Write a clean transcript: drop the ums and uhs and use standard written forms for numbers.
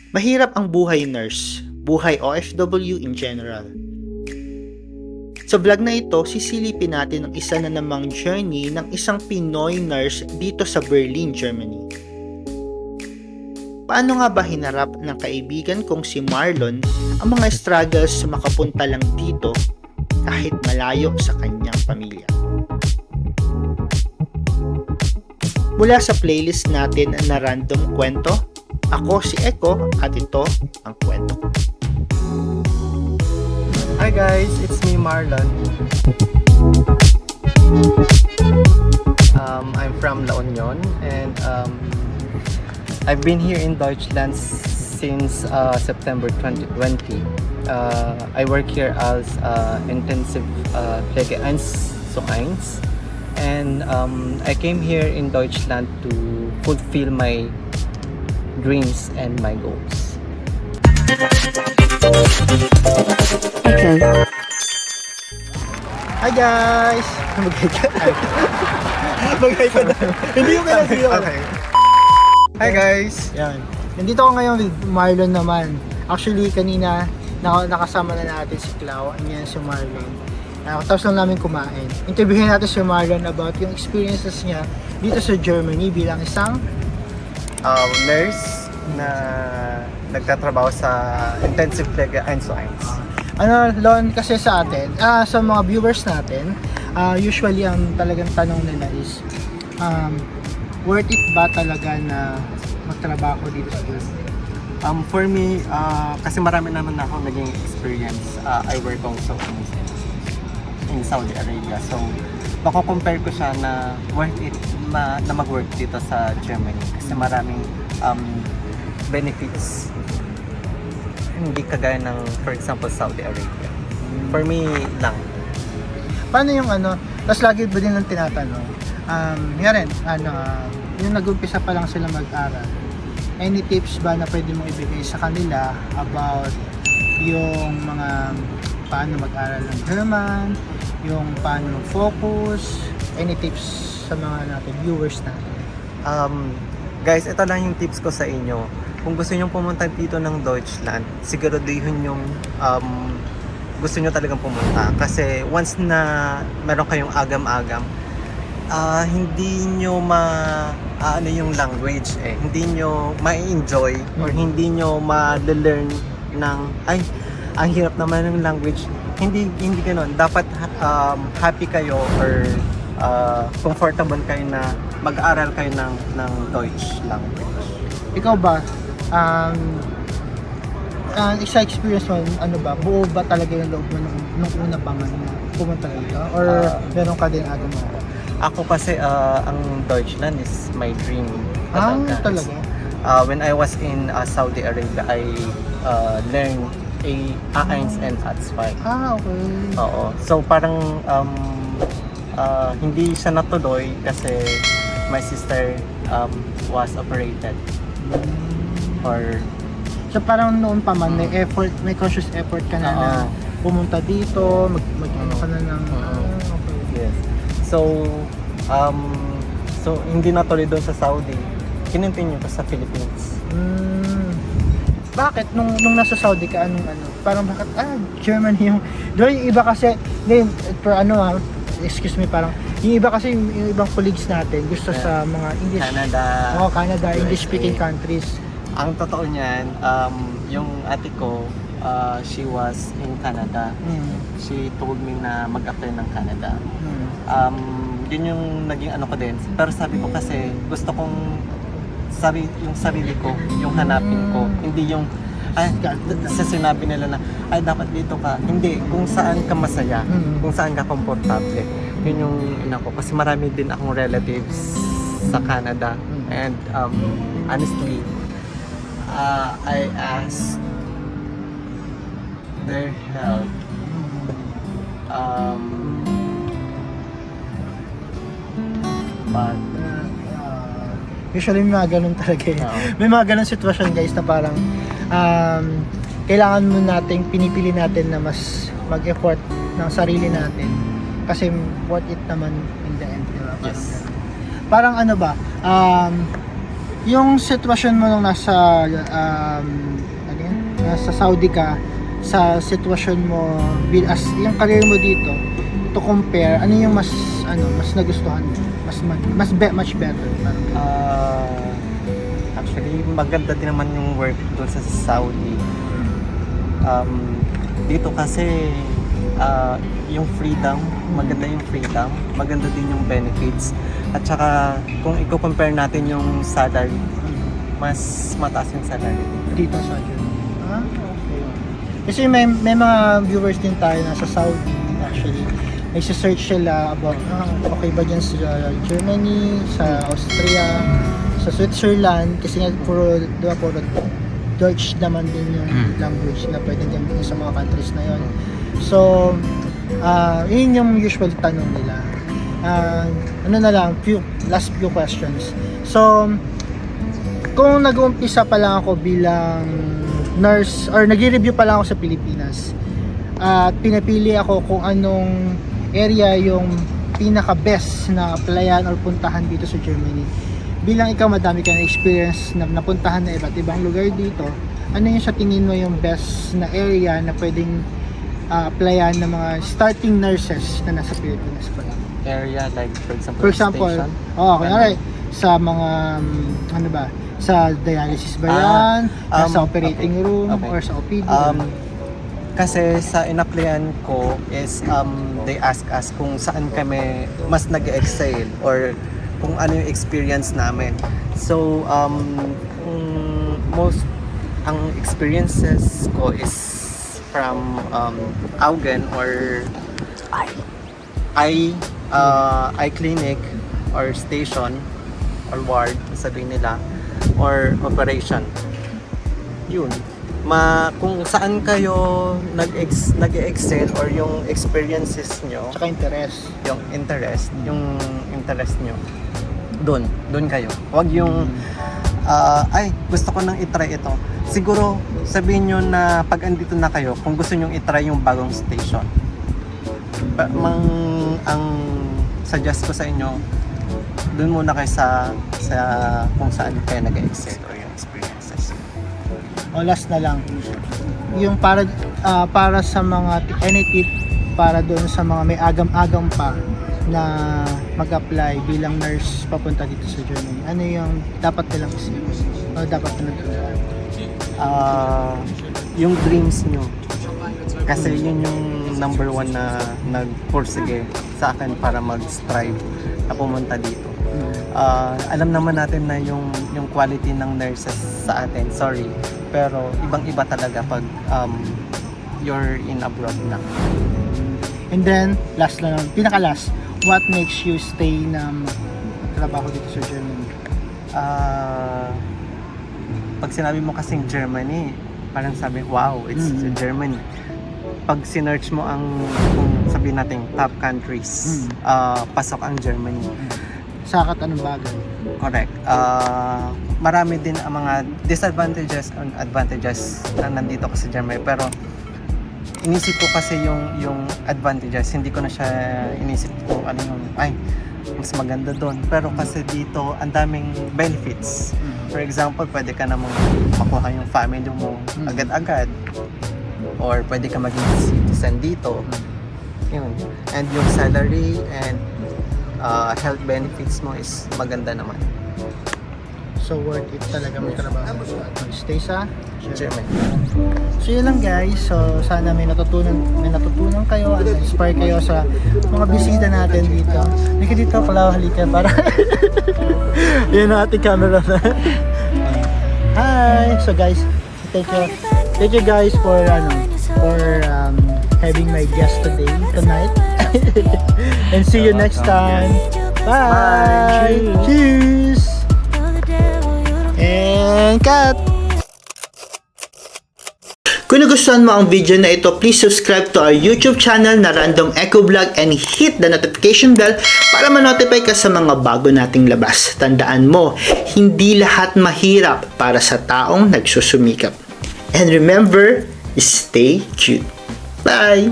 Mahirap ang buhay nurse, buhay OFW in general. Sa vlog na ito, sisilipin natin ang isa na namang journey ng isang Pinoy nurse dito sa Berlin, Germany. Paano nga ba hinarap ng kaibigan kong si Marlon ang mga struggles sa makapunta lang dito kahit malayo sa kanyang pamilya? Mula sa playlist natin na Random Kwento, ako si Eko at ito ang kwento ko. Hi guys, it's me Marlon. I'm from La Union and I've been here in Deutschland since September 2020. I work here as intensive Pflege 1 zu 1 and I came here in Deutschland to fulfill my dreams and my goals. Okay. Hi guys! Magay ka na. Hindi yung kailangan. Okay. Hi guys! Yan. Nandito ako ngayon with Marlon naman. Actually, kanina nakasama na natin si Clau. Yan si Marlon. Tapos lang namin kumain. Interviewin natin si Marlon about yung experiences niya dito sa Germany bilang isang Nurse na nagtatrabaho sa intensive Pflege 1 zu 1. Lon, kasi sa atin, sa mga viewers natin, usually ang talagang tanong nila is, worth it ba talaga na magtrabaho dito sa Germany? For me, kasi marami naman na akong naging experience. I work also in Saudi Arabia. So, mako-compare ko siya na worth it na mag-work dito sa Germany. Kasi maraming benefits. Hindi kagaya ng, for example, Saudi Arabia. For me lang. Paano yung tapos lagi ba din ang tinatanong, nga rin, yung nag-umpisa pa lang sila mag-aral, any tips ba na pwede mong ibigay sa kanila about yung mga paano mag-aral ng German, yung paano mag-focus, any tips sa mga natin, viewers natin? Guys, ito lang yung tips ko sa inyo. Kung gusto nyo pumunta dito ng Deutschland, siguraduhin yung gusto nyo talagang pumunta. Kasi once na meron kayong agam-agam, hindi nyo yung language hindi nyo ma-enjoy or hindi nyo ma-learn ng ang hirap naman ng language. Hindi ganoon. Dapat happy kayo or comfortable kayo na mag-aaral kayo ng Deutsch language. Ikaw ba, isa experience mo, buo ba talaga yung loob mo nung una pa man na pumunta dito? Or meron ka din agam mo? Ako kasi ang Deutschland is my dream. Talaga? When I was in Saudi Arabia, I learned A1 and A2. Okay. Oo. So parang hindi siya natuloy kasi my sister was operated. Or So parang noon pa man, may effort, may conscious effort ka na na pumunta dito, mag-ano ka na ng... Okay. Yes. So hindi natuloy doon sa Saudi. Kinontinue ko sa Philippines. Bakit? Nung nasa Saudi ka, parang bakit, Germany yung... Doon yung iba kasi, excuse me, parang, yung iba kasi, yung ibang colleagues natin, gusto sa mga English... Canada, English-speaking countries. Ang totoo niyan, yung ate ko, she was in Canada. She told me na mag-apply ng Canada. Yun yung naging ko din. Pero sabi ko kasi, gusto kong yung sarili ko, yung hanapin ko. Hindi yung, sa sinabi nila na, dapat dito ka. Hindi, kung saan ka masaya, kung saan ka komportable. Yun yung ko. Kasi marami din akong relatives sa Canada. And honestly, I asked their help. But usually may mga ganun talaga may mga ganun sitwasyon guys na parang kailangan mo nating pinipili natin na mas mag-effort ng sarili natin kasi worth it naman in the end, diba? yes. Parang ano ba yung sitwasyon mo nung nasa ano yun? Nasa Saudi ka sa sitwasyon mo as yung career mo dito to compare, ano yung mas nagustuhan mo? Much better parang ganun. Actually, maganda din naman yung work doon sa Saudi. Dito kasi yung freedom, maganda yung freedom, maganda din yung benefits. At saka kung i-compare natin yung salary, mas mataas yung salary. Dito sa Germany. Okay. Kasi may mga viewers din tayo na sa Saudi actually. Nagsisearch sila about okay ba dyan sa Germany, sa Austria, sa Switzerland kasi nga puro Deutsch naman din yung language na pwedeng gamitin sa mga countries na yon. So, yun yung usual tanong nila. Last few questions. So, kung nag-uumpisa pa lang ako bilang nurse or nag-review pa lang ako sa Pilipinas at pinapili ako kung anong area yung pinaka-best na applyan or puntahan dito sa Germany. Bilang ikaw madami ka na experience na napuntahan na iba't ibang lugar dito, ano yung sa tingin mo yung best na area na pwedeng applyan ng mga starting nurses na nasa Pilipinas pa lang? Area like for For example, station. kunwari, sa mga, sa dialysis ba yan? Sa operating room? okay. Or sa OPD? Kasi sa inaplayan ko is they ask us kung saan kami mas nag-excel or kung ano yung experience namin. So most ang experiences ko is from Augen or eye clinic or station or ward sabihin nila or operation. Yun. Kung saan kayo nag-excel or yung experiences nyo, Tsaka interest. yung interest nyo, doon kayo. Huwag yung ay, gusto ko nang itry ito. Siguro sabihin nyo na pag andito na kayo, kung gusto nyo itry yung bagong station, ang suggest ko sa inyo, doon muna kayo sa kung saan kayo nag-excel or yung experiences. O last na lang, yung para sa mga any tip para doon sa mga may agam-agam pa na mag-apply bilang nurse papunta dito sa Germany, ano yung dapat nilang isipin o dapat nilang gawin? Yung dreams nyo, kasi yun yung number one na nag-pursige sa akin para mag-strive na pumunta dito. Alam naman natin na yung quality ng nurses sa atin, sorry, pero ibang-iba talaga pag you're in abroad na. And then, last na lang, pinaka-last, what makes you stay na trabaho dito sa Germany? Pag sinabi mo kasing Germany, parang sabi, wow, it's Germany. Pag sinearch mo kung sabihin natin top countries, pasok ang Germany. Sakat anong bagay? Correct. Marami din ang mga disadvantages and advantages na nandito ka sa Germany. Pero inisip ko kasi yung advantages, hindi ko na siya inisip kung ano yung, mas maganda doon. Pero kasi dito, ang daming benefits. For example, pwede ka namang makuha yung family mo agad-agad. Or pwede ka maging citizen dito. Yun. And yung salary and health benefits mo is maganda naman. So worth it talaga magtrabaho at mag-stay sa Germany. So yun lang guys. So sana may natutunan kayo at inspire kayo sa mga bisita natin dito. Halika dito, Palaw, halika para yun ang ating camera na. Hi! So guys, thank you guys for having my guest tonight. And see you next time. Bye! Cheers! And cut! Kung nagustuhan mo ang video na ito, please subscribe to our YouTube channel na Random Echo Vlog and hit the notification bell para ma-notify ka sa mga bago nating labas. Tandaan mo, hindi lahat mahirap para sa taong nagsusumikap. And remember, stay cute. Bye!